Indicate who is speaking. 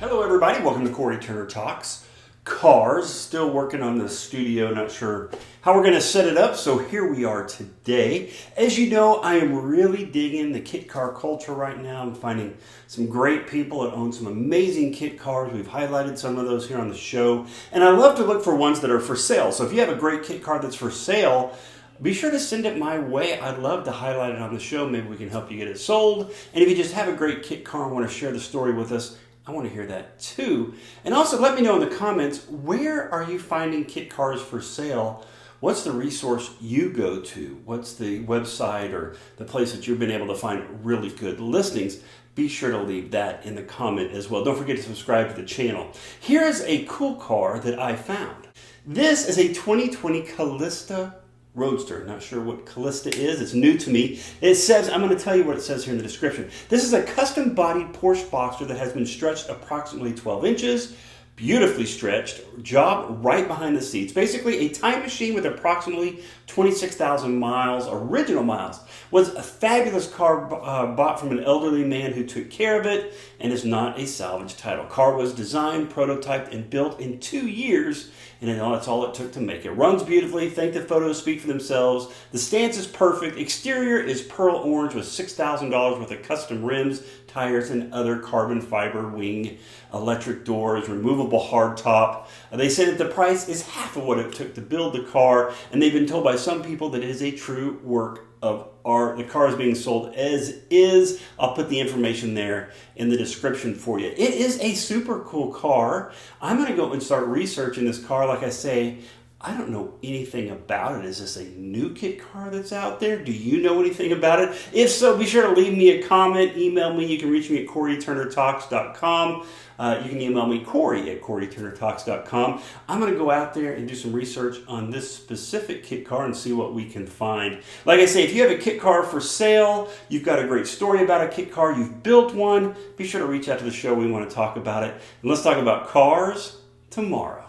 Speaker 1: Hello everybody, welcome to Cory Turner Talks. Cars, still working on the studio, not sure how we're going to set it up, so here we are today. As you know, I am really digging the kit car culture right now. I'm finding some great people that own some amazing kit cars. We've highlighted some of those here on the show, and I love to look for ones that are for sale. So if you have a great kit car that's for sale, be sure to send it my way. I'd love to highlight it on the show. Maybe we can help you get it sold. And if you just have a great kit car and want to share the story with us, I want to hear that too. And also let me know in the comments, where are you finding kit cars for sale? What's the resource you go to? What's the website or the place that you've been able to find really good listings? Be sure to leave that in the comment as well. Don't forget to subscribe to the channel. Here is a cool car that I found. This is a 2020 Calista Roadster. Not sure what Calista is. It's new to me. It says, I'm going to tell you what it says here in the description. This is a custom-bodied Porsche Boxster that has been stretched approximately 12 inches. Beautifully stretched, job right behind the seats. Basically a time machine with approximately 26,000 miles, original miles. Was a fabulous car bought from an elderly man who took care of it and is not a salvage title. Car was designed, prototyped, and built in 2 years, and that's all it took to make it. Runs beautifully. Think the photos speak for themselves. The stance is perfect. Exterior is pearl orange with $6,000 worth of custom rims, tires, and other carbon fiber wing, electric doors, removable hardtop. They say that the price is half of what it took to build the car, and they've been told by some people that it is a true work of art. The car is being sold as is. I'll put the information there in the description for you. It is a super cool car. I'm going to go and start researching this car. Like I say, I don't know anything about it. Is this a new kit car that's out there? Do you know anything about it? If so, be sure to leave me a comment. Email me. You can reach me at CoryTurnerTalks.com. You can email me, Cory, at CoryTurnerTalks.com. I'm going to go out there and do some research on this specific kit car and see what we can find. Like I say, if you have a kit car for sale, you've got a great story about a kit car, you've built one, be sure to reach out to the show. We want to talk about it. And let's talk about cars tomorrow.